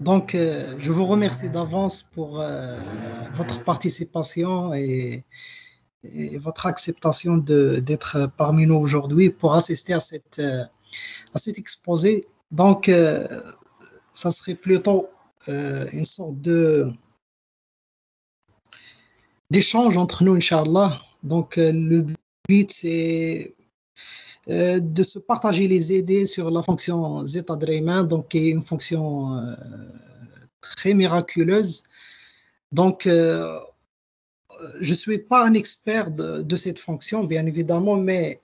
Donc, je vous remercie d'avance pour votre participation et votre acceptation d'être parmi nous aujourd'hui pour assister à cet exposé. Donc, ça serait plutôt une sorte d'échange entre nous, Inch'Allah. Donc, le but, c'est de se partager les idées sur la fonction zeta de Riemann, donc qui est une fonction très miraculeuse. Donc, je ne suis pas un expert de cette fonction, bien évidemment, mais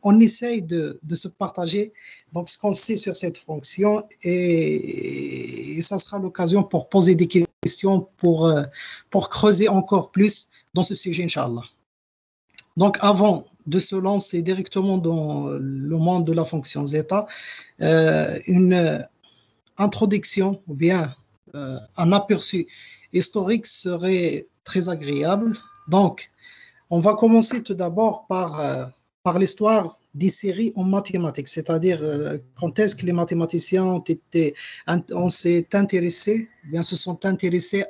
on essaye de se partager donc, ce qu'on sait sur cette fonction et ça sera l'occasion pour poser des questions, pour creuser encore plus dans ce sujet, Inch'Allah. Donc, avant de se lancer directement dans le monde de la fonction zeta, une introduction ou bien un aperçu historique serait très agréable. Donc, on va commencer tout d'abord par l'histoire des séries en mathématiques, c'est-à-dire quand est-ce que les mathématiciens s'est intéressés, bien se sont intéressés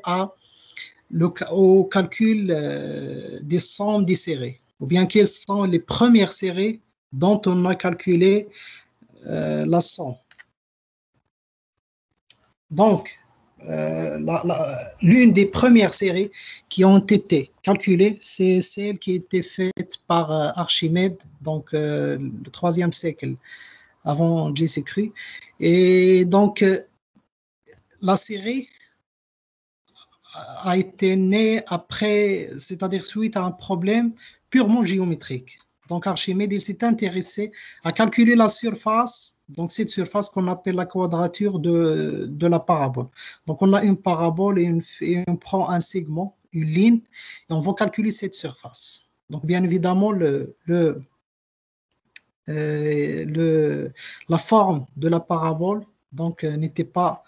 au calcul des sommes des séries, ou bien quelles sont les premières séries dont on a calculé la somme. Donc, l'une des premières séries qui ont été calculées, c'est celle qui a été faite par Archimède, donc le 3e siècle avant Jésus-Christ. Et donc, la série a été née après, c'est-à-dire suite à un problème purement géométrique. Donc, Archimède, il s'est intéressé à calculer la surface, donc cette surface qu'on appelle la quadrature de la parabole. Donc, on a une parabole et on prend un segment, une ligne, et on va calculer cette surface. Donc, bien évidemment, la forme de la parabole donc n'était pas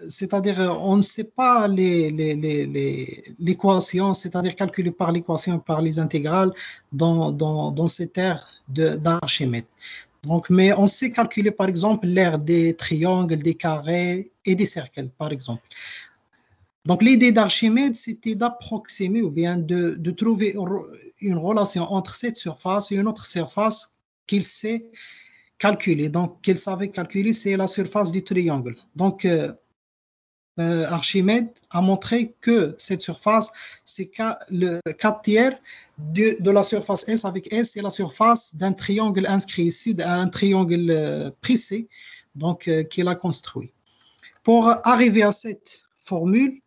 c'est-à-dire on ne sait pas l'équation, c'est-à-dire calculée par l'équation, par les intégrales dans cette ère d'Archimède. Donc, mais on sait calculer par exemple l'aire des triangles, des carrés et des cercles, par exemple. Donc, l'idée d'Archimède, c'était d'approximer ou bien de trouver une relation entre cette surface et une autre surface qu'il sait calculer. Donc, qu'il savait calculer, c'est la surface du triangle. Donc, Archimède a montré que cette surface, c'est le 4 tiers de la surface S avec S, c'est la surface d'un triangle inscrit ici, d'un triangle précis, donc qu'il a construit. Pour arriver à cette formule,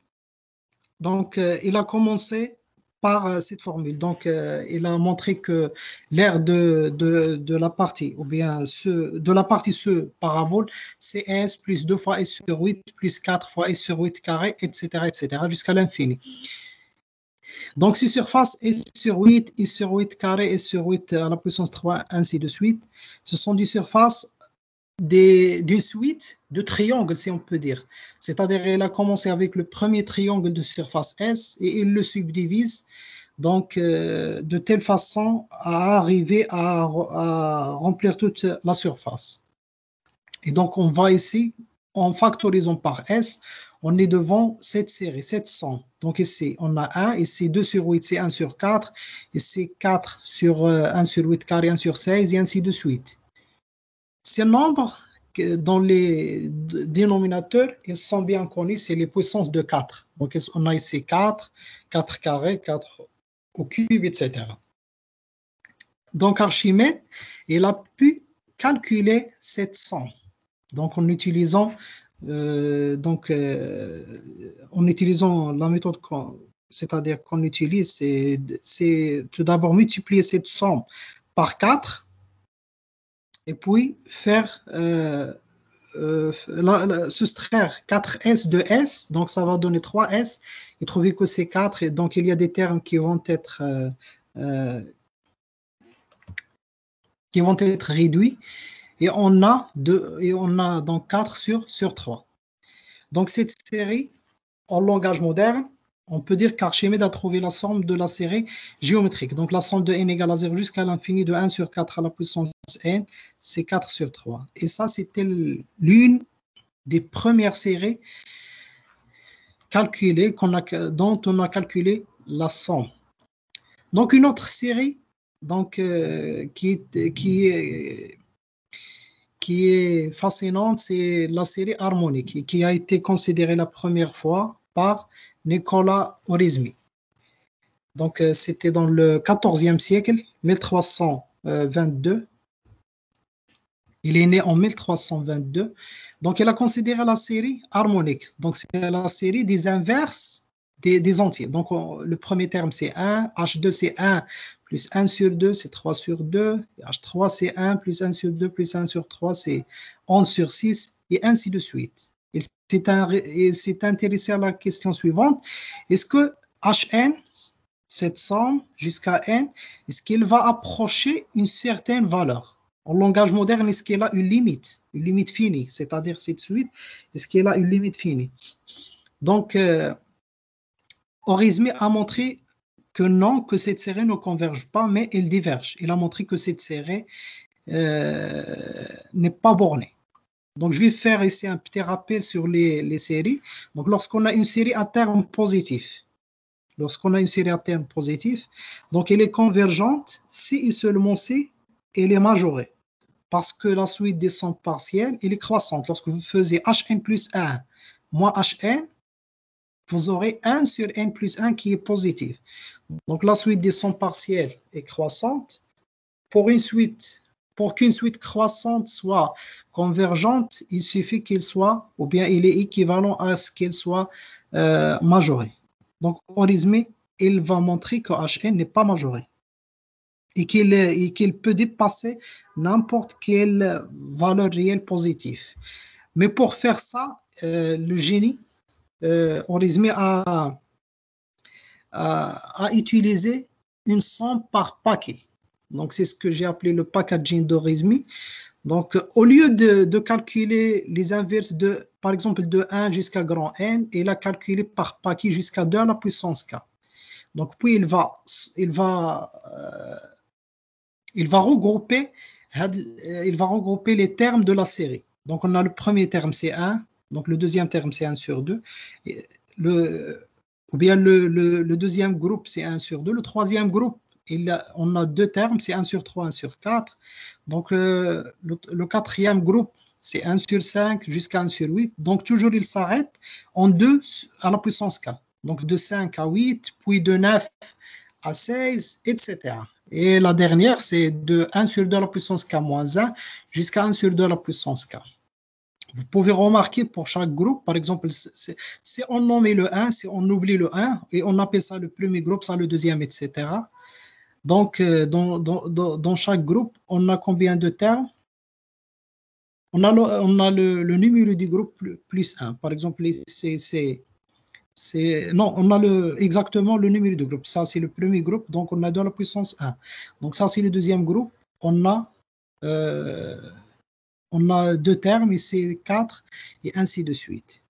donc il a commencé par cette formule. Donc, il a montré que l'aire de la partie, ou bien de la partie parabole, c'est S plus 2 fois S sur 8 plus 4 fois S sur 8 carré, etc., jusqu'à l'infini. Donc, ces surfaces S sur 8, S sur 8 carré, S sur 8 à la puissance 3, ainsi de suite, ce sont des surfaces d'une suite de triangles, si on peut dire. C'est-à-dire, il a commencé avec le premier triangle de surface S et il le subdivise donc de telle façon à arriver à remplir toute la surface. Et donc, on va ici, en factorisant par S, on est devant cette série, cette somme. Donc ici, on a 1, ici 2 sur 8, c'est 1 sur 4, ici 4 sur 1 sur 8 carré, 1 sur 16, et ainsi de suite. Ces nombres, dans les dénominateurs, ils sont bien connus, c'est les puissances de 4. Donc, on a ici 4, 4 carré, 4 au cube, etc. Donc, Archimède, il a pu calculer cette somme. Donc, en utilisant la méthode, c'est-à-dire qu'on utilise, c'est tout d'abord multiplier cette somme par 4, et puis faire soustraire 4S de S, donc ça va donner 3S, et trouver que c'est 4, et donc il y a des termes qui vont être réduits, et on a donc 4 sur 3. Donc cette série, en langage moderne, on peut dire qu'Archimède a trouvé la somme de la série géométrique. Donc la somme de n égale à 0 jusqu'à l'infini de 1 sur 4 à la puissance n, c'est 4 sur 3. Et ça, c'était l'une des premières séries calculées dont on a calculé la somme. Donc, une autre série donc, qui est fascinante, c'est la série harmonique, qui a été considérée la première fois par Nicolas Orizmi. Donc, c'était dans le 14e siècle, 1322. Il est né en 1322. Donc, il a considéré la série harmonique. Donc, c'est la série des inverses des entiers. Donc, le premier terme, c'est 1. H2, c'est 1 plus 1 sur 2, c'est 3 sur 2. H3, c'est 1 plus 1 sur 2 plus 1 sur 3, c'est 11 sur 6, et ainsi de suite. Et c'est intéressé à la question suivante. Est-ce que Hn, cette somme jusqu'à n, est-ce qu'il va approcher une certaine valeur? En langage moderne, est-ce qu'elle a une limite finie, c'est-à-dire cette suite, est-ce qu'elle a une limite finie? Donc, Orizmi a montré que non, que cette série ne converge pas, mais elle diverge. Il a montré que cette série n'est pas bornée. Donc, je vais faire ici un petit rappel sur les séries. Donc, lorsqu'on a une série à terme positif, donc elle est convergente si et seulement si elle est majorée. Parce que la suite des sommes partielles, elle est croissante. Lorsque vous faisiez Hn plus 1 moins Hn, vous aurez 1 sur n plus 1 qui est positif. Donc, la suite des sommes partielles est croissante. Pour qu'une suite croissante soit convergente, il suffit qu'elle soit, ou bien il est équivalent à ce qu'elle soit majorée. Donc, Orizmi, il va montrer que Hn n'est pas majoré et qu'il peut dépasser n'importe quelle valeur réelle positive. Mais pour faire ça, le génie, Orizmi a utilisé une somme par paquet. Donc, c'est ce que j'ai appelé le packaging d'Orizmi. Donc, au lieu de calculer les inverses par exemple, de 1 jusqu'à grand N, il a calculé par paquet jusqu'à 2 à la puissance K. Donc, puis il va regrouper les termes de la série. Donc, on a le premier terme, c'est 1. Donc, le deuxième terme, c'est 1 sur 2. Ou bien le deuxième groupe, c'est 1 sur 2. Le troisième groupe, on a deux termes, c'est 1 sur 3, 1 sur 4. Donc, le quatrième groupe, c'est 1 sur 5 jusqu'à 1 sur 8. Donc, toujours, il s'arrête en 2 à la puissance K. Donc, de 5 à 8, puis de 9 à 16, etc. Et la dernière, c'est de 1 sur 2 à la puissance K moins 1 jusqu'à 1 sur 2 à la puissance K. Vous pouvez remarquer pour chaque groupe, par exemple, si on nomme le 1, si on oublie le 1, et on appelle ça le premier groupe, ça le deuxième, etc. Donc, dans chaque groupe, on a combien de termes? On a le numéro du groupe plus 1. Par exemple, on a exactement le numéro du groupe. Ça, c'est le premier groupe, donc on a 2 à la puissance 1. Donc, ça, c'est le deuxième groupe. On a 2 termes, et c'est 4, et ainsi de suite.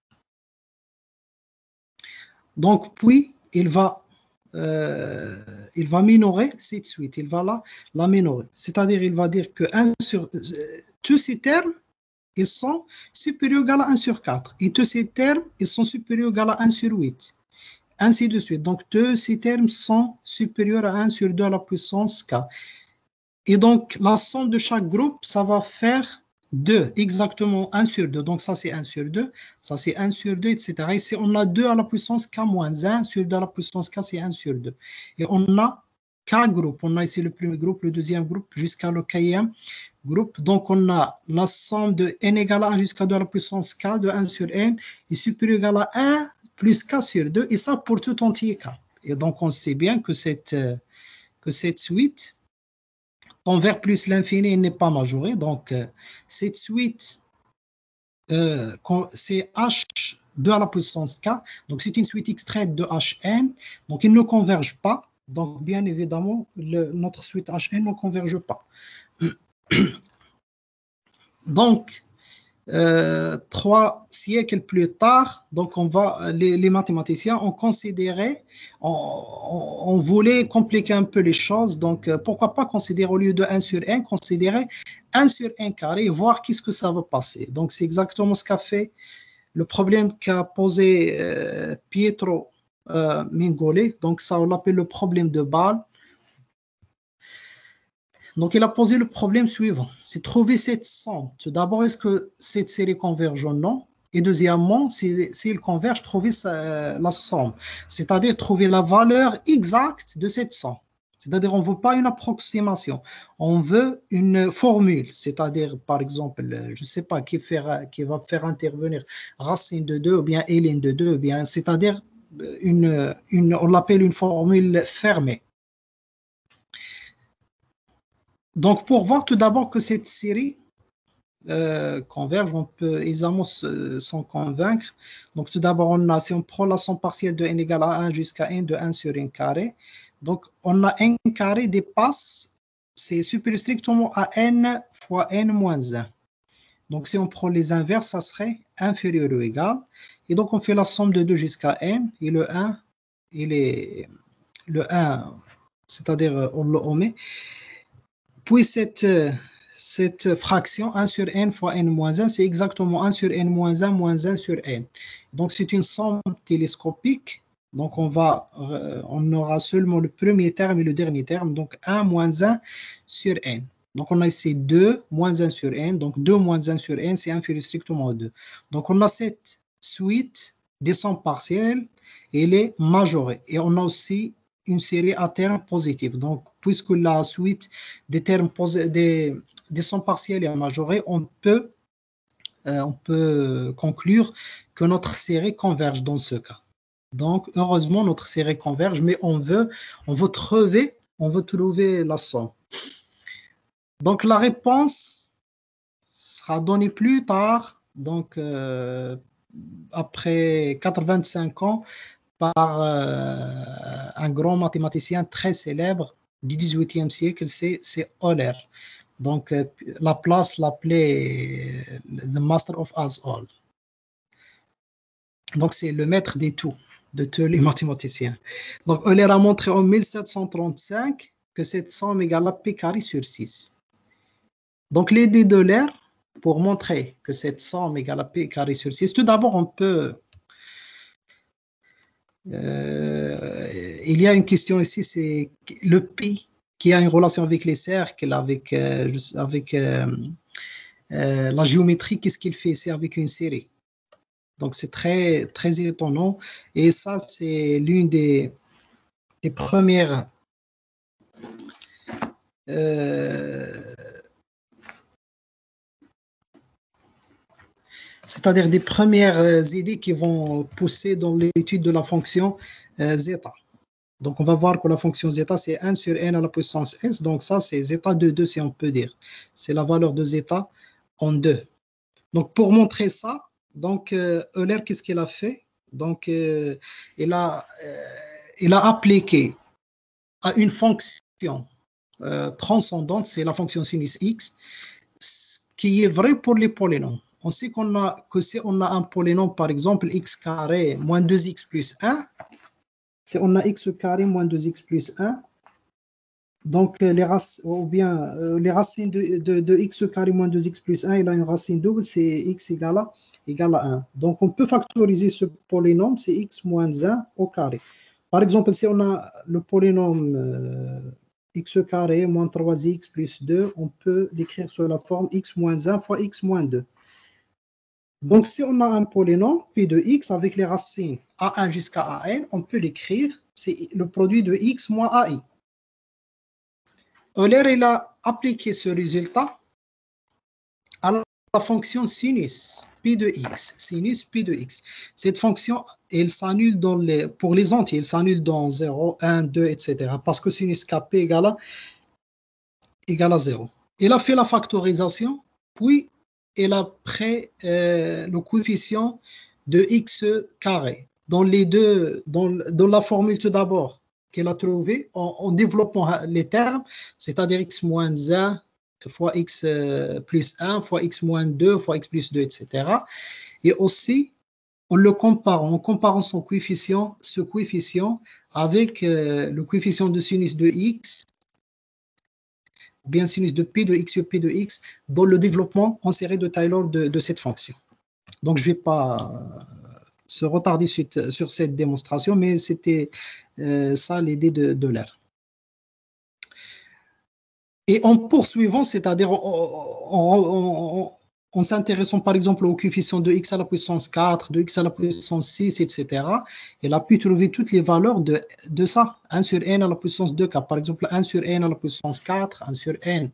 Donc, puis, il va minorer cette suite, il va la minorer. C'est-à-dire, il va dire que tous ces termes, ils sont supérieurs ou égaux à 1 sur 4. Et tous ces termes, ils sont supérieurs ou égaux à 1 sur 8. Ainsi de suite. Donc, tous ces termes sont supérieurs à 1 sur 2 à la puissance K. Et donc, la somme de chaque groupe, ça va faire 2, exactement 1 sur 2. Donc, ça, c'est 1 sur 2. Ça, c'est 1 sur 2, etc. Ici, on a 2 à la puissance K moins 1 sur 2 à la puissance K, c'est 1 sur 2. Et on a K groupes. On a ici le premier groupe, le deuxième groupe, jusqu'à le Kème groupe. Donc, on a la somme de n égale à 1 jusqu'à 2 à la puissance K de 1 sur n est supérieur ou égal à 1 plus K sur 2. Et ça, pour tout entier K. Et donc, on sait bien que cette suite, vers plus l'infini n'est pas majorée. Donc, cette suite, c'est H2 à la puissance K. Donc, c'est une suite extraite de Hn. Donc, ils ne convergent pas. Donc, bien évidemment, notre suite Hn ne converge pas. Donc, 3 siècles plus tard, donc les mathématiciens ont considéré, on voulait compliquer un peu les choses, donc pourquoi pas considérer au lieu de 1 sur n, considérer 1 sur n carré et voir qu'est-ce que ça va passer. Donc c'est exactement ce qu'a fait le problème qu'a posé Pietro Mingoli, donc ça on l'appelle le problème de Bâle. Donc, il a posé le problème suivant, c'est trouver cette somme. Tout d'abord, est-ce que cette série converge ou non? Et deuxièmement, s'il converge, trouver la somme, c'est-à-dire trouver la valeur exacte de cette somme. C'est-à-dire, on ne veut pas une approximation, on veut une formule, c'est-à-dire, par exemple, je ne sais pas, qui va faire intervenir racine de 2 ou bien ln de 2, ou bien, c'est-à-dire, on l'appelle une formule fermée. Donc, pour voir tout d'abord que cette série converge, on peut aisément s'en convaincre. Donc, tout d'abord, si on prend la somme partielle de n égale à 1 jusqu'à n de 1 sur n carré, donc on a n carré dépasse, c'est supérieur strictement à n fois n moins 1. Donc, si on prend les inverses, ça serait inférieur ou égal. Et donc, on fait la somme de 2 jusqu'à n, et le 1, c'est-à-dire on le omet. Puis cette fraction 1 sur n fois n moins 1, c'est exactement 1 sur n moins 1 sur n. Donc c'est une somme télescopique. Donc on aura seulement le premier terme et le dernier terme. Donc 1 moins 1 sur n. Donc on a ici 2 moins 1 sur n. Donc 2 moins 1 sur n, c'est inférieur strictement à 2. Donc on a cette suite des sommes partielles et les majorées. Et on a aussi une série à termes positifs. Donc, puisque la suite des termes des sommes partielles est majorée, on peut conclure que notre série converge dans ce cas. Donc, heureusement, notre série converge, mais on veut trouver la somme. Donc, la réponse sera donnée plus tard, donc après 85 ans, par un grand mathématicien très célèbre du XVIIIe siècle, c'est Euler. Donc, Laplace l'appelait The Master of Us All. Donc, c'est le maître de tous les mathématiciens. Donc, Euler a montré en 1735 que cette somme égale à P carré sur 6. Donc, l'idée d'Euler, pour montrer que cette somme égale à P carré sur 6, tout d'abord, on peut... il y a une question ici, c'est le pi qui a une relation avec les cercles, avec la géométrie, qu'est-ce qu'il fait ici avec une série. Donc c'est très, très étonnant. Et ça, c'est l'une des premières c'est-à-dire des premières idées qui vont pousser dans l'étude de la fonction zeta. Donc, on va voir que la fonction zeta, c'est 1 sur n à la puissance s. Donc, ça, c'est zeta de 2, si on peut dire. C'est la valeur de zeta en 2. Donc, pour montrer ça, donc, Euler, qu'est-ce qu'il a fait? Donc, il a appliqué à une fonction transcendante, c'est la fonction sinus x, ce qui est vrai pour les polynômes. On sait que si on a un polynôme, par exemple, x carré moins 2x plus 1, si on a x carré moins 2x plus 1, donc les racines de x carré moins 2x plus 1, il a une racine double, c'est x égale à 1. Donc on peut factoriser ce polynôme, c'est x moins 1 au carré. Par exemple, si on a le polynôme x carré moins 3x plus 2, on peut l'écrire sous la forme x moins 1 fois x moins 2. Donc, si on a un polynôme, P de x, avec les racines A1 jusqu'à AN, on peut l'écrire, c'est le produit de x moins AI. Euler, il a appliqué ce résultat à la fonction sinus, P de x, sinus P de x. Cette fonction, elle s'annule pour les entiers, elle s'annule dans 0, 1, 2, etc. Parce que sinus kp égale à 0. Il a fait la factorisation, puis il a pris le coefficient de x carré dans la formule tout d'abord qu'elle a trouvée en développant les termes, c'est-à-dire x moins 1 fois x plus 1, fois x moins 2, fois x plus 2, etc. Et aussi, on le compare, en comparant ce coefficient avec le coefficient de sinus de x, ou bien sinus de p de x sur p de x, dans le développement en série de Taylor de cette fonction. Donc, je ne vais pas se retarder sur cette démonstration, mais c'était ça l'idée de Euler. Et en poursuivant, c'est-à-dire en s'intéressant par exemple au coefficient de x à la puissance 4, de x à la puissance 6, etc., il a pu trouver toutes les valeurs de ça. 1 sur n à la puissance 2k, par exemple 1 sur n à la puissance 4, 1 sur n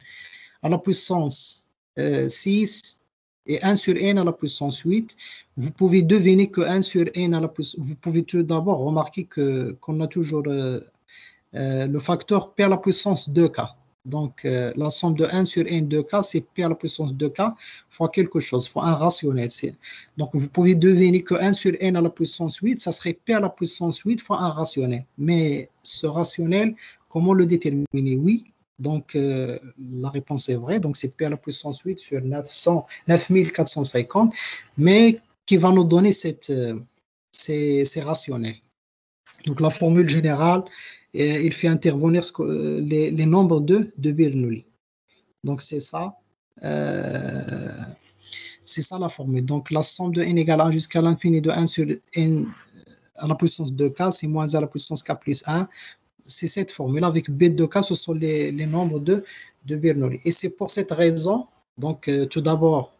à la puissance 6 et 1 sur n à la puissance 8. Vous pouvez deviner que 1 sur n à la puissance... Vous pouvez tout d'abord remarquer qu'on a toujours le facteur p à la puissance 2k. Donc, la somme de 1 sur n 2k, c'est p à la puissance 2k fois quelque chose, fois un rationnel. Donc, vous pouvez deviner que 1 sur n à la puissance 8, ça serait p à la puissance 8 fois un rationnel. Mais ce rationnel, comment le déterminer? Oui, donc la réponse est vraie. Donc, c'est p à la puissance 8 sur 9450, mais qui va nous donner ces rationnels. Donc, la formule générale, il fait intervenir les nombres de Bernoulli. Donc, c'est ça la formule. Donc, la somme de n égale 1 jusqu'à l'infini de 1 sur n à la puissance 2k, c'est moins 1 à la puissance k plus 1. C'est cette formule. Avec b de k, ce sont les nombres de Bernoulli. Et c'est pour cette raison, donc, tout d'abord,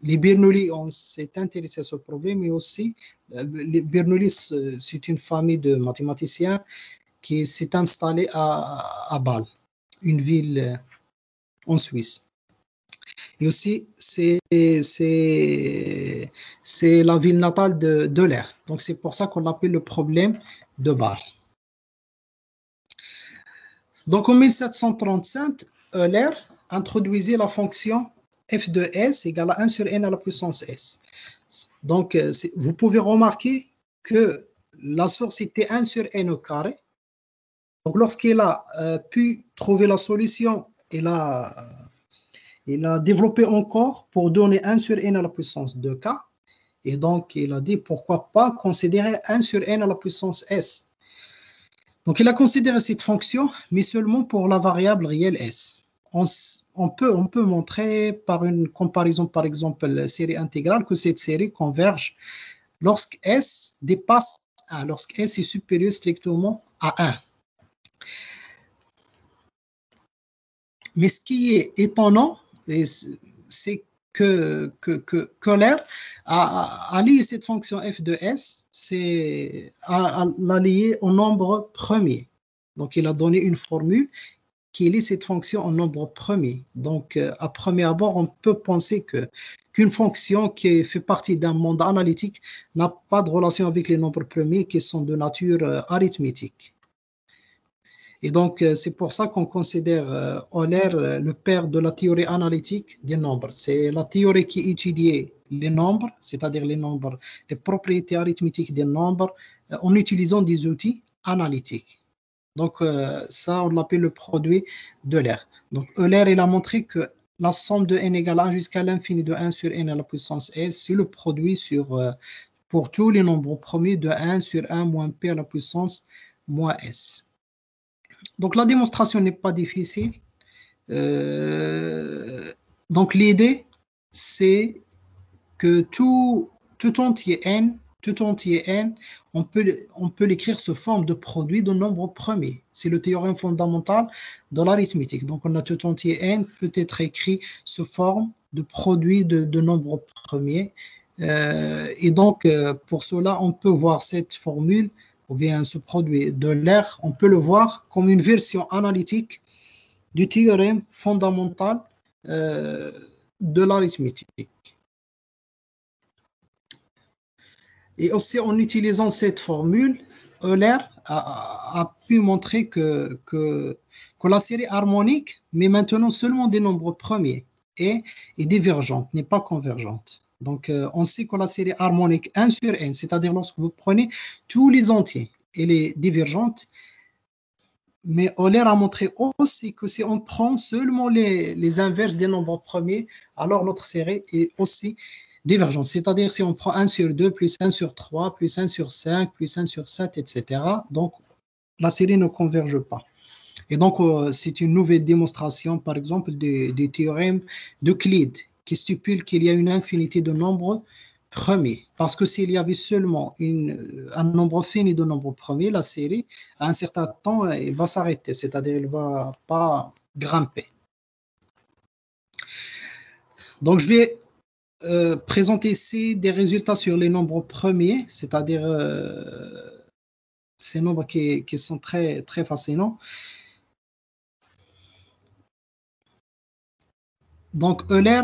les Bernoulli, on s'est intéressé à ce problème, mais aussi, les Bernoulli, c'est une famille de mathématiciens qui s'est installée à Bâle, une ville en Suisse. Et aussi, c'est la ville natale d'Euler. Donc, c'est pour ça qu'on l'appelle le problème de Bâle. Donc, en 1735, Euler introduisait la fonction f de s égale à 1 sur n à la puissance s. Donc, vous pouvez remarquer que la source était 1 sur n au carré. Donc, lorsqu'il a pu trouver la solution, il a développé encore pour donner 1 sur n à la puissance 2k. Et donc, il a dit pourquoi pas considérer 1 sur n à la puissance s. Donc, il a considéré cette fonction, mais seulement pour la variable réelle s. On peut montrer par une comparaison, par exemple, série intégrale, que cette série converge lorsque s dépasse 1, lorsque s est supérieur strictement à 1. Mais ce qui est étonnant, c'est que Euler a lié cette fonction f de s, l'a lié au nombre premier. Donc, il a donné une formule qui lie cette fonction au nombre premier. Donc, à premier abord, on peut penser qu'une fonction qui fait partie d'un monde analytique n'a pas de relation avec les nombres premiers qui sont de nature arithmétique. Et donc, c'est pour ça qu'on considère Euler le père de la théorie analytique des nombres. C'est la théorie qui étudiait les nombres, c'est-à-dire les propriétés arithmétiques des nombres, en utilisant des outils analytiques. Donc, ça, on l'appelle le produit d'Euler. Donc, Euler, il a montré que la somme de n égale 1 jusqu'à l'infini de 1 sur n à la puissance s, c'est le produit pour tous les nombres premiers de 1 sur 1 moins p à la puissance moins s. Donc, la démonstration n'est pas difficile. Donc, l'idée, c'est que tout entier n, on peut l'écrire sous forme de produit de nombre premier. C'est le théorème fondamental de l'arithmétique. Donc, on a tout entier n peut être écrit sous forme de produit de nombre premier. Et donc, pour cela, on peut voir cette formule ou bien ce produit d'Euler, on peut le voir comme une version analytique du théorème fondamental de l'arithmétique. Et aussi, en utilisant cette formule, Euler a pu montrer que la série harmonique, mais maintenant seulement des nombres premiers, est divergente, n'est pas convergente. Donc, on sait que la série harmonique 1 sur n, c'est-à-dire lorsque vous prenez tous les entiers, elle est divergente, Mais Euler a montré aussi que si on prend seulement les inverses des nombres premiers, alors notre série est aussi divergente. C'est-à-dire si on prend 1 sur 2, plus 1 sur 3, plus 1 sur 5, plus 1 sur 7, etc. Donc, la série ne converge pas. Et donc, c'est une nouvelle démonstration, par exemple, du théorème d'Euclide, qui stipule qu'il y a une infinité de nombres premiers. Parce que s'il y avait seulement un nombre fini de nombres premiers, la série, à un certain temps, elle va s'arrêter, c'est-à-dire elle ne va pas grimper. Donc, je vais présenter ici des résultats sur les nombres premiers, c'est-à-dire ces nombres qui sont très, très fascinants. Donc, Euler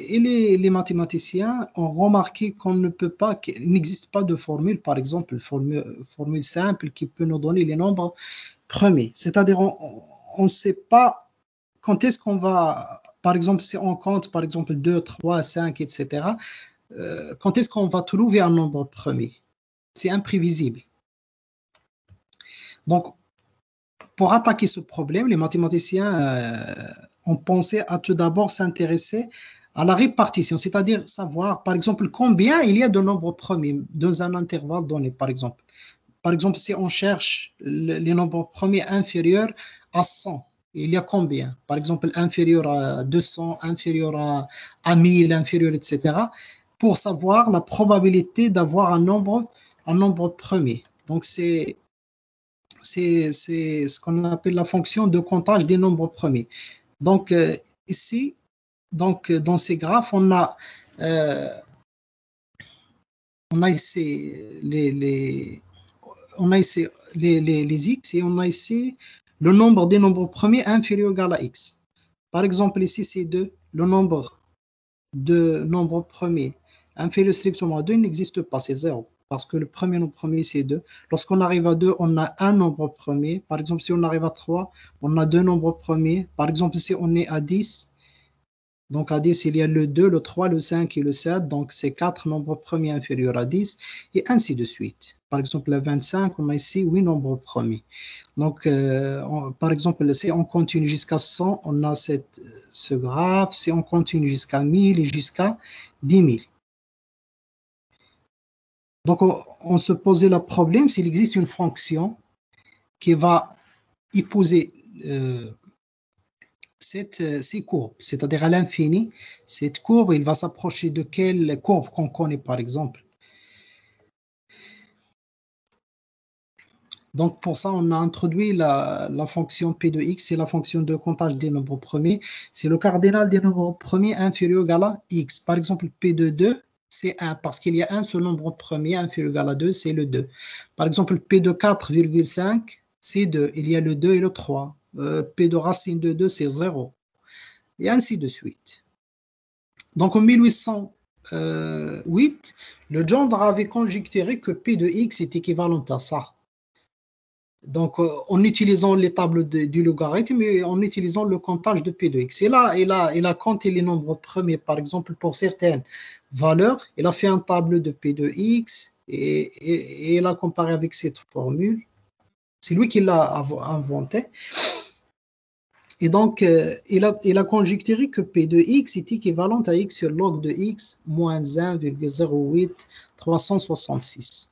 et les mathématiciens ont remarqué qu'on ne peut pas, qu'il n'existe pas de formule, par exemple, formule simple qui peut nous donner les nombres premiers. C'est-à-dire, on ne sait pas quand est-ce qu'on va, par exemple, si on compte, par exemple, 2, 3, 5, etc., quand est-ce qu'on va trouver un nombre premier? C'est imprévisible. Donc, pour attaquer ce problème, les mathématiciens ont pensé à tout d'abord s'intéresser à la répartition, c'est-à-dire savoir, par exemple, combien il y a de nombres premiers dans un intervalle donné, par exemple. Par exemple, si on cherche les nombres premiers inférieurs à 100, il y a combien? Par exemple, inférieur à 200, inférieur à 1000, inférieur, etc. Pour savoir la probabilité d'avoir un nombre premier. Donc, c'est ce qu'on appelle la fonction de comptage des nombres premiers. Donc, ici, dans ces graphes, on a ici les x et on a ici le nombre des nombres premiers inférieur ou égal à x. Par exemple, ici, c'est 2. Le nombre de nombres premiers inférieur strictement à 2 n'existe pas, c'est 0. Parce que le premier nombre premier, c'est 2. Lorsqu'on arrive à 2, on a un nombre premier. Par exemple, si on arrive à 3, on a deux nombres premiers. Par exemple, si on est à 10, donc à 10, il y a le 2, le 3, le 5 et le 7. Donc, c'est 4 nombres premiers inférieurs à 10 et ainsi de suite. Par exemple, le 25, on a ici 8 nombres premiers. Donc, par exemple, si on continue jusqu'à 100, on a ce graphe. Si on continue jusqu'à 1000 et jusqu'à 10 000. Donc, on se posait le problème s'il existe une fonction qui va épouser ces courbes, c'est-à-dire à l'infini. Cette courbe, il va s'approcher de quelle courbe qu'on connaît, par exemple. Donc, pour ça, on a introduit la fonction p de x, c'est la fonction de comptage des nombres premiers. C'est le cardinal des nombres premiers inférieur ou égal à x. Par exemple, p de 2, c'est 1, parce qu'il y a un seul nombre premier inférieur ou égal à 2, c'est le 2. Par exemple, P de 4,5, c'est 2. Il y a le 2 et le 3. P de racine de 2, c'est 0. Et ainsi de suite. Donc, en 1808, le Legendre avait conjecturé que P de x est équivalent à ça. Donc, en utilisant les tables du logarithme et en utilisant le comptage de P de x. Et là, il a compté les nombres premiers, par exemple, pour certaines valeurs. Il a fait un tableau de P de x et il a comparé avec cette formule. C'est lui qui l'a inventé. Et donc, il a conjecturé que P de x est équivalent à x sur log de x moins 1,08366.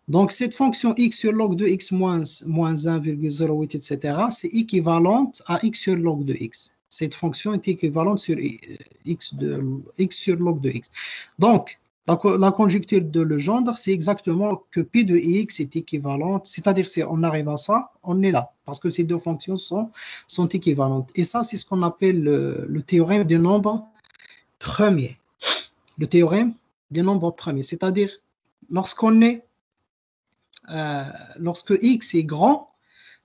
Donc, cette fonction x sur log de x moins 1,08, etc., c'est équivalente à x sur log de x. Cette fonction est équivalente sur x sur log de x. Donc, la conjecture de Legendre, c'est exactement que P de x est équivalente, c'est-à-dire si on arrive à ça, on est là, parce que ces deux fonctions sont équivalentes. Et ça, c'est ce qu'on appelle le théorème des nombres premiers. Le théorème des nombres premiers, c'est-à-dire lorsque x est grand,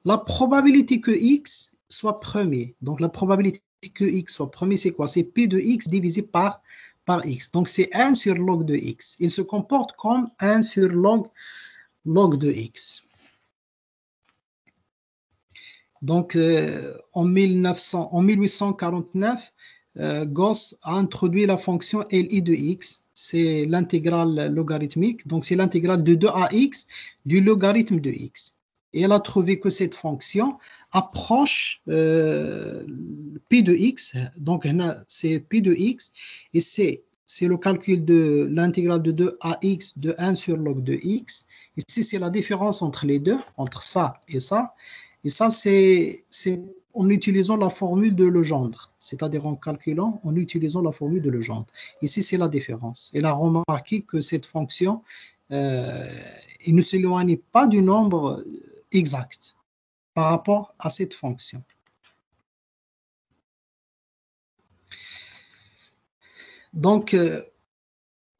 la probabilité que x soit premier. Donc, la probabilité que x soit premier, c'est quoi? C'est P de x divisé par x. Donc, c'est 1 sur log de x. Il se comporte comme 1 sur log de x. Donc, en 1849, Gauss a introduit la fonction Li de x. C'est l'intégrale logarithmique. Donc, c'est l'intégrale de 2 à x du logarithme de x. et elle a trouvé que cette fonction approche P de x. Donc, c'est P de x et c'est le calcul de l'intégrale de 2 à x de 1 sur log de x. Ici, c'est la différence entre les deux, entre ça et ça. Et ça, c'est en utilisant la formule de Legendre, c'est-à-dire en calculant, en utilisant la formule de Legendre. Ici, c'est la différence. Elle a remarqué que cette fonction, il ne s'éloigne pas du nombre exact par rapport à cette fonction. Donc,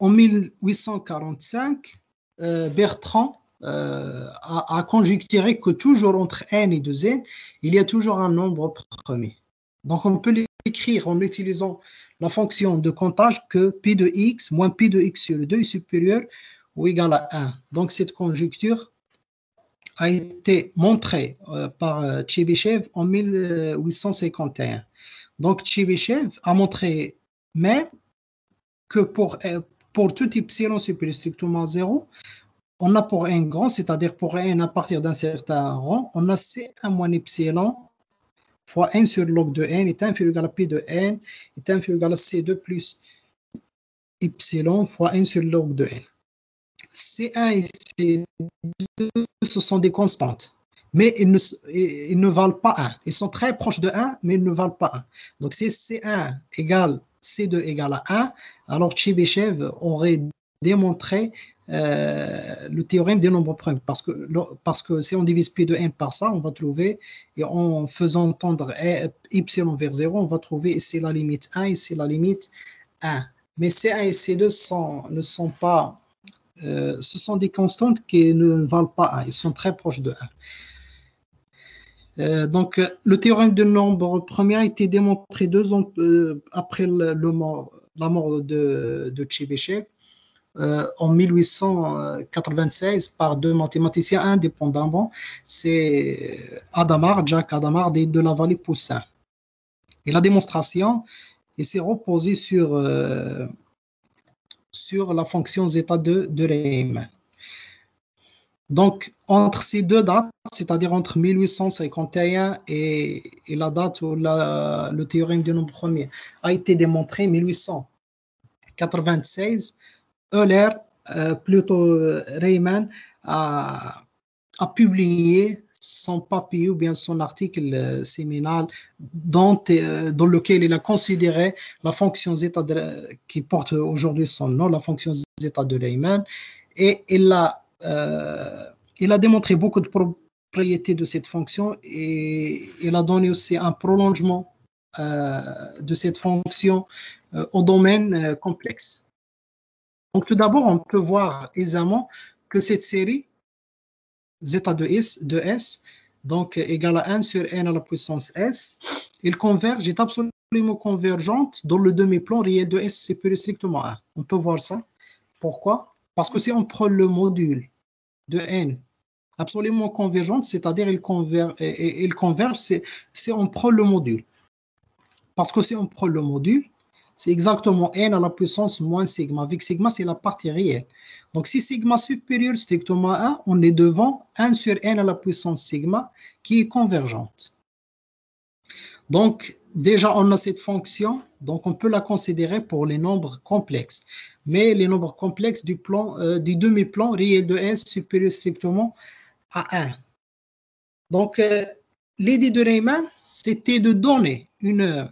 en 1845, Bertrand a conjecturé que toujours entre n et 2n, il y a toujours un nombre premier. Donc, on peut l'écrire en utilisant la fonction de comptage que P de x moins P de x sur 2 est supérieur ou égal à 1. Donc, cette conjecture a été montrée par Tchebyshev en 1851. Donc, Tchebyshev a montré même que pour tout epsilon supérieur strictement à 0, on a pour n grand, c'est-à-dire pour n à partir d'un certain rang, on a C1 moins epsilon fois n sur log de n est inférieur à P de n est inférieur à C2 plus epsilon fois n sur log de n. C1 et C2, ce sont des constantes, mais ils ne valent pas 1. Ils sont très proches de 1, mais ils ne valent pas 1. Donc, si C1 égale C2 égale à 1, alors Tchebyshev aurait démontré le théorème des nombres premiers. Parce que si on divise P de n par ça, on va trouver, et en faisant tendre epsilon vers 0, on va trouver ici la limite 1 et ici la limite 1. Mais C1 et C2 ne sont pas, ce sont des constantes qui ne valent pas 1, ils sont très proches de 1. Donc, le théorème de nombre premier a été démontré 2 ans après la mort de Tchebyshev en 1896 par 2 mathématiciens indépendamment, c'est Jacques Hadamard et de la Vallée-Poussin. Et la démonstration s'est reposée sur la fonction zeta de Riemann. Donc, entre ces deux dates, c'est-à-dire entre 1851 et la date où le théorème du nombre premier a été démontré, 1896, Euler, Riemann, a publié son papier ou bien son article séminal dans lequel il a considéré la fonction zeta qui porte aujourd'hui son nom, la fonction zeta de Riemann, et il a démontré beaucoup de propriétés de cette fonction et il a donné aussi un prolongement de cette fonction au domaine complexe. Donc, tout d'abord, on peut voir aisément que cette série zeta de S, donc égale à 1 sur n à la puissance S, est absolument convergente dans le demi-plan réel de S supérieur strictement à 1. On peut voir ça. Pourquoi? Parce que si on prend le module de n absolument convergente, c'est-à-dire il converge, si on prend le module. Parce que si on prend le module, c'est exactement n à la puissance moins sigma. Avec sigma, c'est la partie réelle. Donc, si sigma supérieur strictement à 1, on est devant 1 sur n à la puissance sigma qui est convergente. Donc, déjà, on a cette fonction. Donc, on peut la considérer pour les nombres complexes. Mais les nombres complexes du demi-plan réel de S supérieur strictement à 1. Donc, l'idée de Riemann, c'était de donner une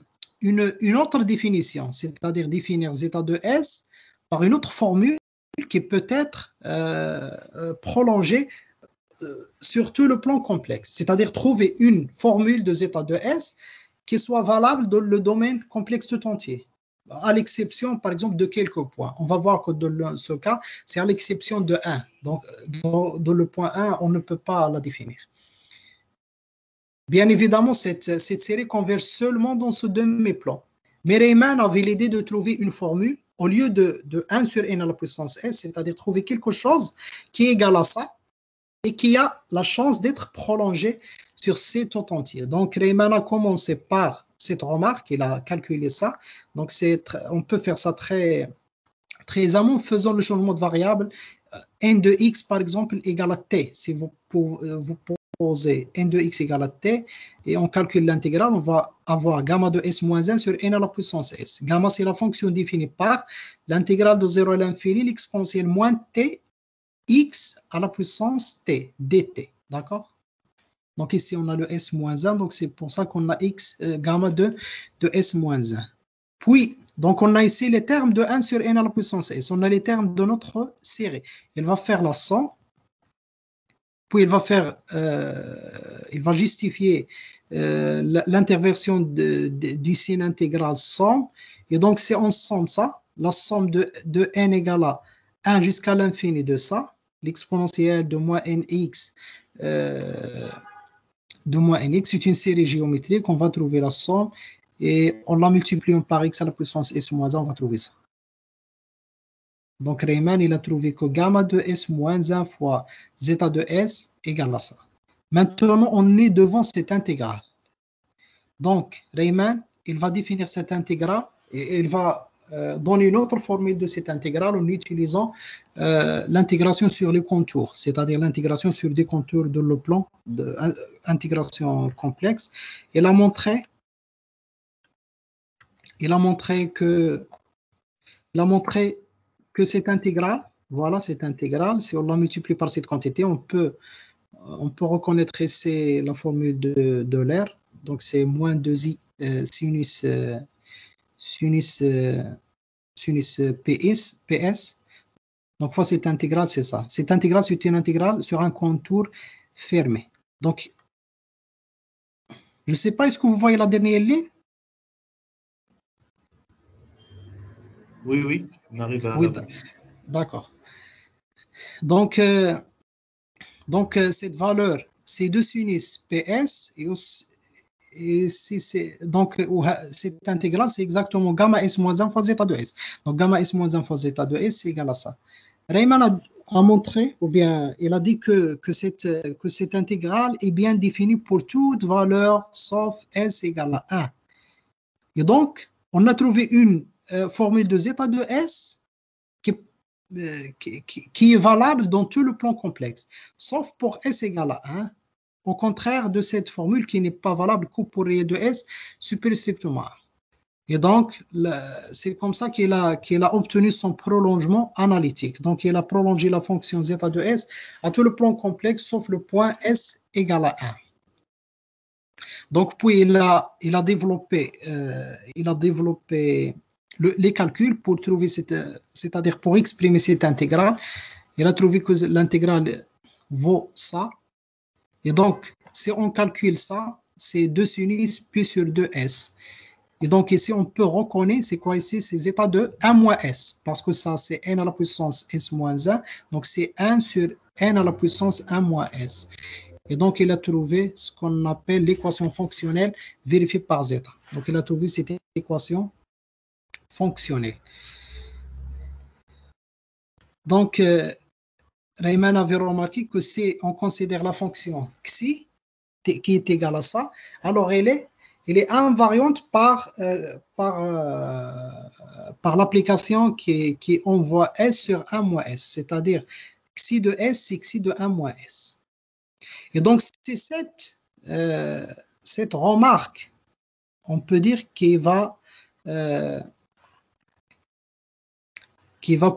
autre définition, c'est-à-dire définir zeta de S par une autre formule qui peut être prolongée sur tout le plan complexe, c'est-à-dire trouver une formule de zeta de S qui soit valable dans le domaine complexe tout entier, à l'exception par exemple de quelques points. On va voir que dans ce cas, c'est à l'exception de 1. Donc, dans le point 1, on ne peut pas la définir. Bien évidemment, cette série converge seulement dans ce demi-plan. Mais Riemann avait l'idée de trouver une formule au lieu de 1 sur n à la puissance s, c'est-à-dire trouver quelque chose qui est égal à ça et qui a la chance d'être prolongé sur C tout entier. Donc Riemann a commencé par cette remarque, il a calculé ça. Donc on peut faire ça très aisément en faisant le changement de variable n de x par exemple égale à t. Si vous supposer n de x égale à t, et on calcule l'intégrale, on va avoir gamma de s moins 1 sur n à la puissance s. Gamma, c'est la fonction définie par l'intégrale de 0 à l'infini, l'exponentielle moins t, x à la puissance t, dt. D'accord? Donc ici, on a le s moins 1, donc c'est pour ça qu'on a x, gamma de s moins 1. Puis, donc on a ici les termes de 1 sur n à la puissance s. On a les termes de notre série. Il va faire la somme. Puis il va justifier l'interversion du signe intégral somme. Et donc c'est en somme ça, la somme de n égale à 1 jusqu'à l'infini de ça, l'exponentielle de moins nx, c'est une série géométrique. On va trouver la somme et en la multipliant par x à la puissance s moins 1, on va trouver ça. Donc, Riemann, il a trouvé que gamma de s moins 1 fois zeta de s égale à ça. Maintenant, on est devant cette intégrale. Donc, Riemann, il va définir cette intégrale et il va donner une autre formule de cette intégrale en utilisant l'intégration sur les contours, c'est-à-dire l'intégration sur des contours de le plan d'intégration complexe. Il a montré que cette intégrale, voilà cette intégrale, si on la multiplie par cette quantité, on peut reconnaître ici la formule de l'air. Donc c'est moins 2i sinus ps. Donc fois cette intégrale, c'est ça. Cette intégrale, c'est une intégrale sur un contour fermé. Donc, je ne sais pas, est-ce que vous voyez la dernière ligne? Oui, on arrive à... Oui, d'accord. Donc, cette valeur, c'est 2 sinus ps et donc cette intégrale, c'est exactement gamma s moins 1 fois zeta de s. Donc, gamma s moins 1 fois zeta de s, c'est égal à ça. Riemann a montré, ou bien il a dit que cette intégrale est bien définie pour toute valeur sauf s égale à 1. Et donc, on a trouvé une formule de zeta de s qui est valable dans tout le plan complexe, sauf pour s égale à 1, au contraire de cette formule qui n'est pas valable que pour ré de s superstrictement. Et donc, c'est comme ça qu'il a obtenu son prolongement analytique. Donc, il a prolongé la fonction zeta de s à tout le plan complexe, sauf le point s égale à 1. Donc, puis il a développé les calculs pour trouver c'est-à-dire pour exprimer cette intégrale. Il a trouvé que l'intégrale vaut ça. Et donc, si on calcule ça, c'est 2 sinus pi sur 2s. Et donc ici, on peut reconnaître, c'est quoi ici? C'est zeta de 1 moins s, parce que ça, c'est n à la puissance s moins 1. Donc, c'est 1 sur n à la puissance 1 moins s. Et donc, il a trouvé ce qu'on appelle l'équation fonctionnelle vérifiée par zeta. Donc, il a trouvé cette équation fonctionnelle. Donc, Riemann avait remarqué que si on considère la fonction xi, qui est égale à ça, alors elle est invariante par l'application qui envoie s sur 1 moins s, c'est-à-dire xi de s, c'est xi de 1 moins s. Et donc, c'est cette remarque, on peut dire, qui va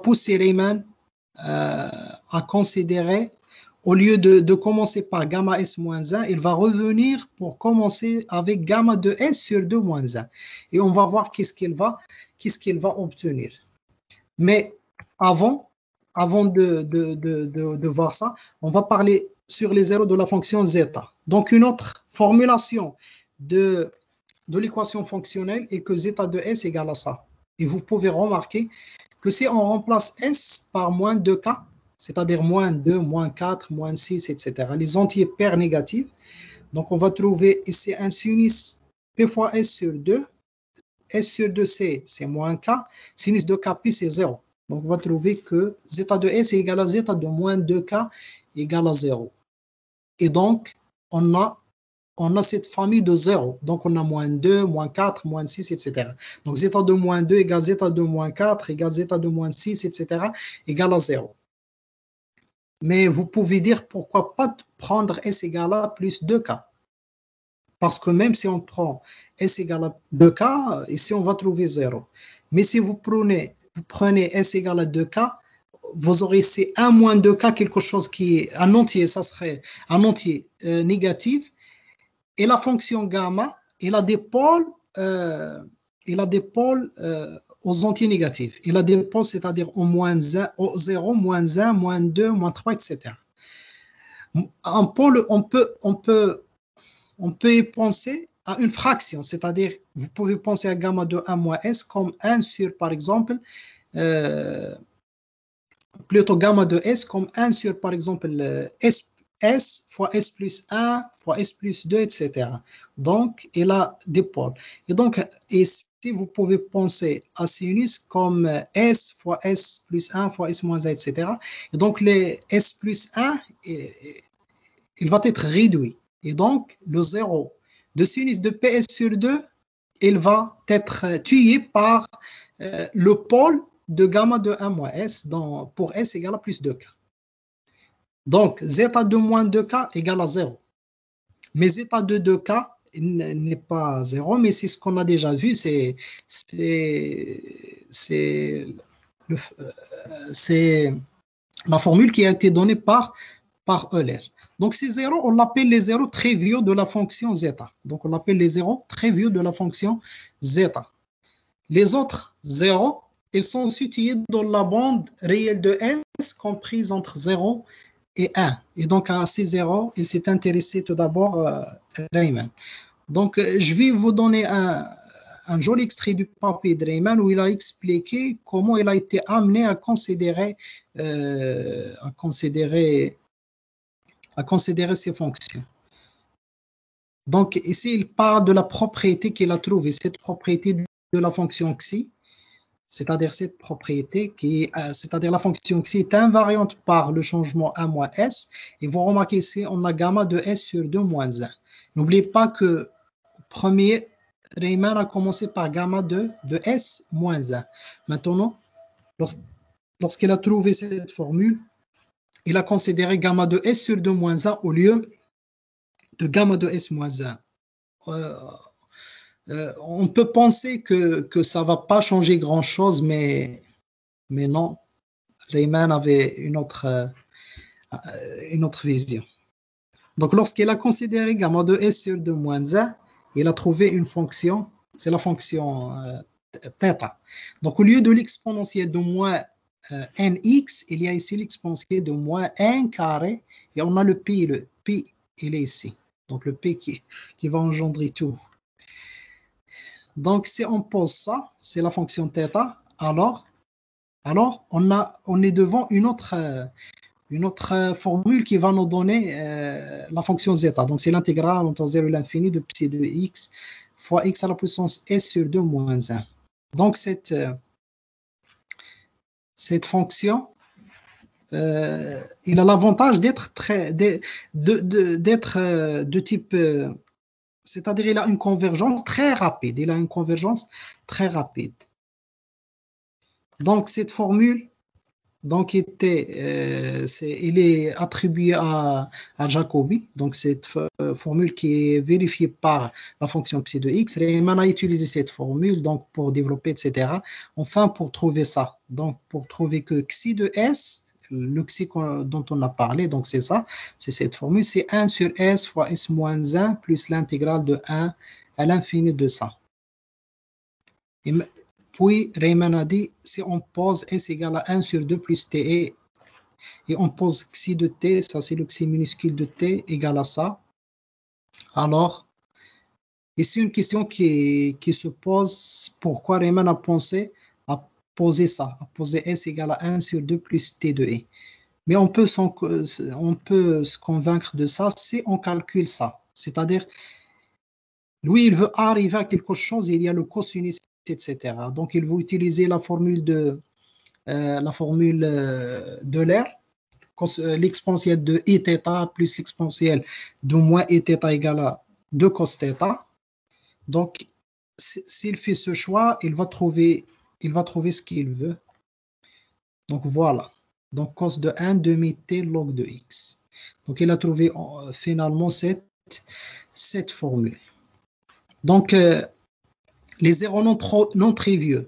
pousser Riemann à considérer, au lieu de commencer par gamma s moins 1, il va revenir pour commencer avec gamma de s sur 2 moins 1. Et on va voir qu'est-ce qu'il va obtenir. Mais avant de voir ça, on va parler sur les zéros de la fonction zeta. Donc, une autre formulation de l'équation fonctionnelle est que zeta de s égale à ça. Et vous pouvez remarquer que si on remplace s par moins 2k, c'est-à-dire moins 2, moins 4, moins 6, etc., les entiers pairs négatifs, donc on va trouver ici un sinus p fois s sur 2, s sur 2c, c'est moins k, sinus de kp, c'est 0. Donc on va trouver que zeta de s est égal à zeta de moins 2k égale à 0. Et donc, on a cette famille de 0. Donc, on a moins 2, moins 4, moins 6, etc. Donc, zeta de moins 2 égale zeta de moins 4 égale zeta de moins 6, etc. égale à 0. Mais vous pouvez dire pourquoi pas prendre S égale à plus 2K. Parce que même si on prend S égale à 2K, ici on va trouver 0. Mais si vous prenez S égale à 2K, vous aurez ici 1 moins 2K, quelque chose qui est un entier, ça serait un entier négatif. Et la fonction gamma, il a des pôles, aux entiers négatifs. Il a des pôles, c'est-à-dire au moins 1, au 0, moins 1, moins 2, moins 3, etc. Un pôle, on peut y penser à une fraction, c'est-à-dire vous pouvez penser à gamma de 1 moins S comme 1 sur, par exemple, plutôt gamma de S comme 1 sur, par exemple, S fois S plus 1 fois S plus 2, etc. Donc, il a des pôles. Et donc, ici, vous pouvez penser à sinus comme S fois S plus 1 fois S moins 1, etc. Et donc, les S plus 1, il va être réduit. Et donc, le 0 de sinus de PS sur 2, il va être tué par le pôle de gamma de 1 moins S pour S égale à plus 2K. Donc, zeta de moins 2K égale à 0. Mais zeta de 2K n'est pas 0, mais c'est ce qu'on a déjà vu, c'est la formule qui a été donnée par Euler. Donc, ces zéros, on l'appelle les zéros triviaux de la fonction zeta. Donc, on l'appelle les zéros triviaux de la fonction zeta. Les autres zéros, ils sont situés dans la bande réelle de S comprise entre 0 et 1. Et donc, à ces zéros, il s'est intéressé tout d'abord Riemann. Donc, je vais vous donner un joli extrait du papier de Riemann où il a expliqué comment il a été amené à considérer ces fonctions. Donc, ici, il parle de la propriété qu'il a trouvée, cette propriété de la fonction xi, c'est-à-dire cette propriété c'est-à-dire la fonction xi est invariante par le changement 1 moins s. Et vous remarquez ici, on a gamma de s sur 2 moins 1. N'oubliez pas que premier, Riemann a commencé par gamma de s moins 1. Maintenant, lorsqu'il a trouvé cette formule, il a considéré gamma de s sur 2 moins 1 au lieu de gamma de s moins 1. On peut penser que ça ne va pas changer grand-chose, mais non. Riemann avait une autre vision. Donc, lorsqu'il a considéré gamma de s sur 2 moins 1, il a trouvé une fonction, c'est la fonction θ. Donc, au lieu de l'exponentielle de moins nx, il y a ici l'exponentielle de moins 1 carré, et on a le p, il est ici. Donc, le p qui va engendrer tout. Donc, si on pose ça, c'est la fonction θ, alors on est devant une autre formule qui va nous donner la fonction zeta. Donc, c'est l'intégrale entre 0 et l'infini de psi de x fois x à la puissance s sur 2 moins 1. Donc, cette fonction, il a l'avantage d'être de type... c'est-à-dire il a une convergence très rapide. Donc, cette formule, il est attribué à Jacobi. Donc, cette formule qui est vérifiée par la fonction psi de x. Riemann a utilisé cette formule donc, pour développer, etc. Enfin, pour trouver ça. Donc, pour trouver que xi de s, le xi dont on a parlé, donc c'est ça, c'est cette formule, c'est 1 sur s fois s moins 1 plus l'intégrale de 1 à l'infini de ça. Puis, Riemann a dit, si on pose S égale à 1 sur 2 plus T et on pose xi de T, ça c'est le xi minuscule de T égale à ça, alors, ici une question qui se pose, pourquoi Riemann a pensé à poser ça, à poser S égale à 1 sur 2 plus T de E. Mais on peut se convaincre de ça si on calcule ça. C'est-à-dire, lui, il veut arriver à quelque chose, il y a le cosinus, etc. Donc, il veut utiliser la formule de l'air, l'exponentielle de Eθ plus l'exponentielle de moins Eθ égale à 2 cos θ. Donc, s'il fait ce choix, il va trouver ce qu'il veut. Donc, voilà. Donc, cos de 1 demi t log de x. Donc, il a trouvé finalement cette formule. Donc, les zéros non triviaux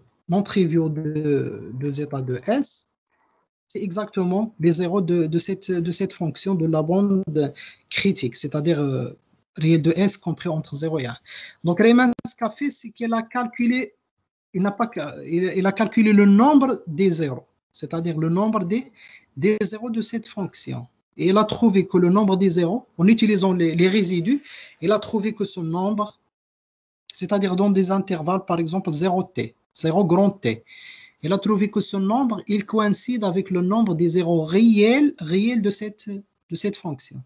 de zeta de S, c'est exactement les zéros de cette fonction de la bande critique, c'est-à-dire réel de S compris entre 0 et 1. Donc, Riemann, ce qu'a fait, c'est qu'il a calculé, il a calculé le nombre des zéros, c'est-à-dire le nombre des zéros de cette fonction. Et il a trouvé que le nombre des zéros, en utilisant les résidus, il a trouvé que ce nombre, c'est-à-dire dans des intervalles, par exemple 0t, 0 grand T, il a trouvé que ce nombre, il coïncide avec le nombre des zéros réels de cette fonction.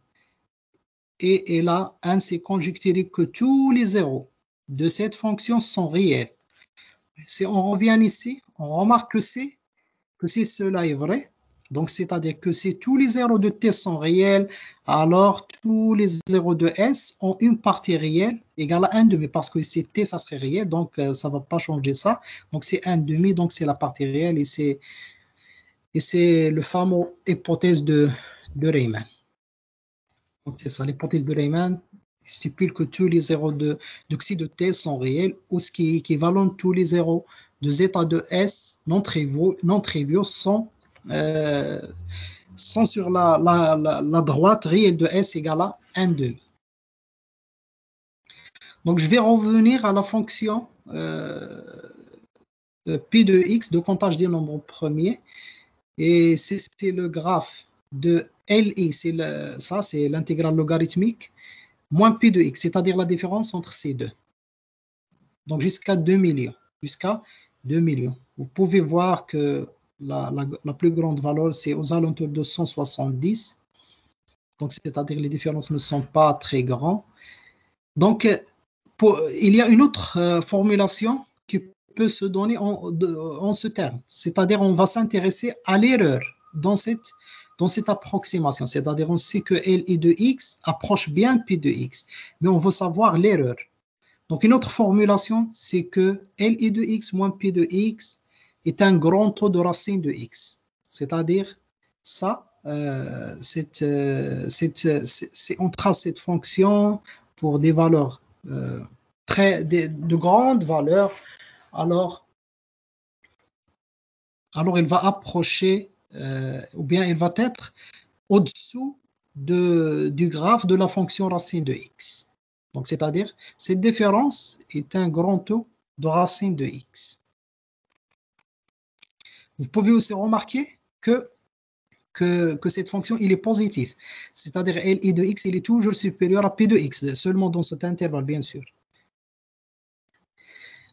Et il a ainsi conjecturé que tous les zéros de cette fonction sont réels. Si on revient ici, on remarque que si cela est vrai, donc c'est-à-dire que si tous les zéros de t sont réels, alors tous les zéros de S ont une partie réelle égale à 1 demi, parce que si t ça serait réel, donc ça ne va pas changer ça. Donc c'est 1 demi, donc c'est la partie réelle, et c'est le fameux hypothèse de Riemann. Donc c'est ça, l'hypothèse de Riemann stipule que tous les zéros de xi de t sont réels, ou ce qui est équivalent, tous les zéros de zeta de S non triviaux sont sur la droite réelle de S égale à 1 demi. Donc je vais revenir à la fonction P de x de comptage des nombres premiers, et c'est le graphe de LI, ça c'est l'intégrale logarithmique, moins P de x, c'est-à-dire la différence entre ces deux. Donc jusqu'à 2 millions. Vous pouvez voir que la plus grande valeur, c'est aux alentours de 170. Donc, c'est-à-dire les différences ne sont pas très grandes. Donc, il y a une autre formulation qui peut se donner en ce terme. C'est-à-dire on va s'intéresser à l'erreur dans cette approximation. C'est-à-dire on sait que Li de x approche bien P de x, mais on veut savoir l'erreur. Donc, une autre formulation, c'est que Li de x moins P de x est un grand taux de racine de x. C'est-à-dire, ça, on trace cette fonction pour des valeurs, de grandes valeurs, alors il va approcher, ou bien il va être au-dessous du graphe de la fonction racine de x. Donc, c'est-à-dire, cette différence est un grand taux de racine de x. Vous pouvez aussi remarquer que cette fonction, il est positif. C'est-à-dire, Li de x, il est toujours supérieur à P de x, seulement dans cet intervalle, bien sûr.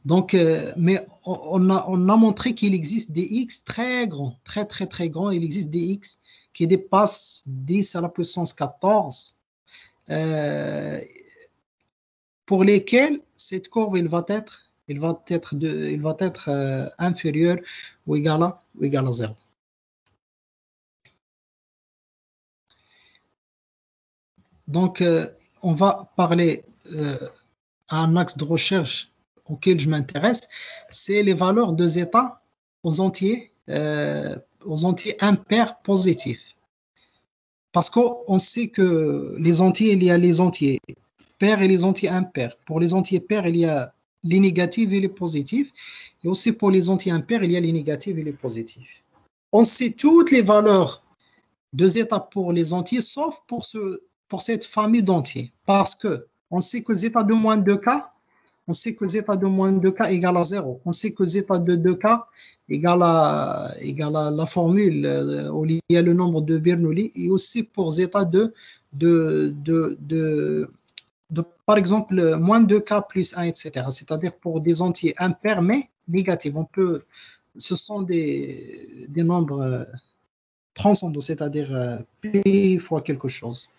Donc, mais on a montré qu'il existe des x très grands, très, très, très grands. Il existe des x qui dépassent 10 à la puissance 14. Pour lesquels cette courbe il va être inférieure ou égal à 0. Donc, on va parler à un axe de recherche auquel je m'intéresse, c'est les valeurs de zeta aux entiers impairs positifs. Parce qu'on sait que les entiers, il y a les entiers pairs et les entiers impairs. Pour les entiers pairs, il y a les négatifs et les positifs. Et aussi pour les entiers impairs, il y a les négatifs et les positifs. On sait toutes les valeurs de zeta pour les entiers, sauf pour cette famille d'entiers. Parce qu'on sait que zeta de moins 2k, égale à 0. On sait que zeta de 2k égale à la formule où il y a le nombre de Bernoulli, et aussi pour zeta par exemple, moins 2k plus 1, etc. C'est-à-dire pour des entiers impairs mais négatifs. Ce sont des nombres transcendants, c'est-à-dire p fois quelque chose.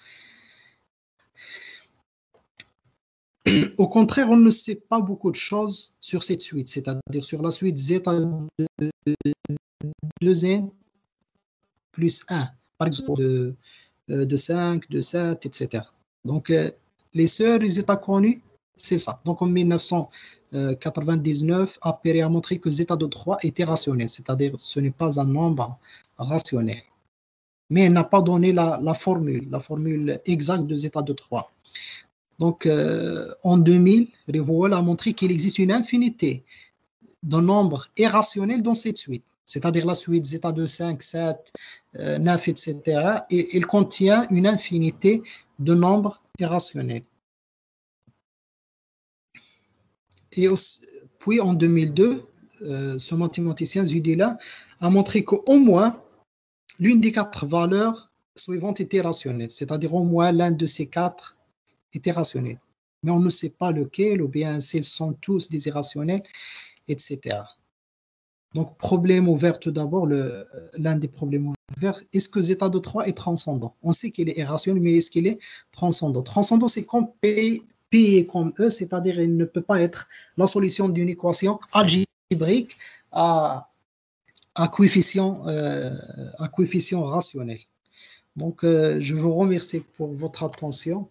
Au contraire, on ne sait pas beaucoup de choses sur cette suite, c'est-à-dire sur la suite zeta de 2n plus 1, par exemple de 5, de 7, etc. Donc, les seuls résultats connus, c'est ça. Donc, en 1999, Appéré a montré que zeta de 3 était rationnel, c'est-à-dire ce n'est pas un nombre rationnel. mais elle n'a pas donné la formule exacte de zeta de 3. Donc, en 2000, Revoel a montré qu'il existe une infinité de nombres irrationnels dans cette suite, c'est-à-dire la suite zeta de 5, 7, 9, etc. Et il contient une infinité de nombres irrationnels. Et aussi, puis en 2002, ce mathématicien Zudila a montré qu'au moins l'une des 4 valeurs suivantes était rationnelle, c'est-à-dire au moins l'un de ces 4 était rationnel. Mais on ne sait pas lequel, ou bien s'ils sont tous des irrationnels, etc. Donc, problème ouvert tout d'abord, l'un des problèmes ouverts, est-ce que zeta de 3 est transcendant? On sait qu'il est irrationnel, mais est-ce qu'il est transcendant? Transcendant, c'est comme P est comme E, c'est-à-dire il ne peut pas être la solution d'une équation algébrique à coefficient rationnel. Donc, je vous remercie pour votre attention.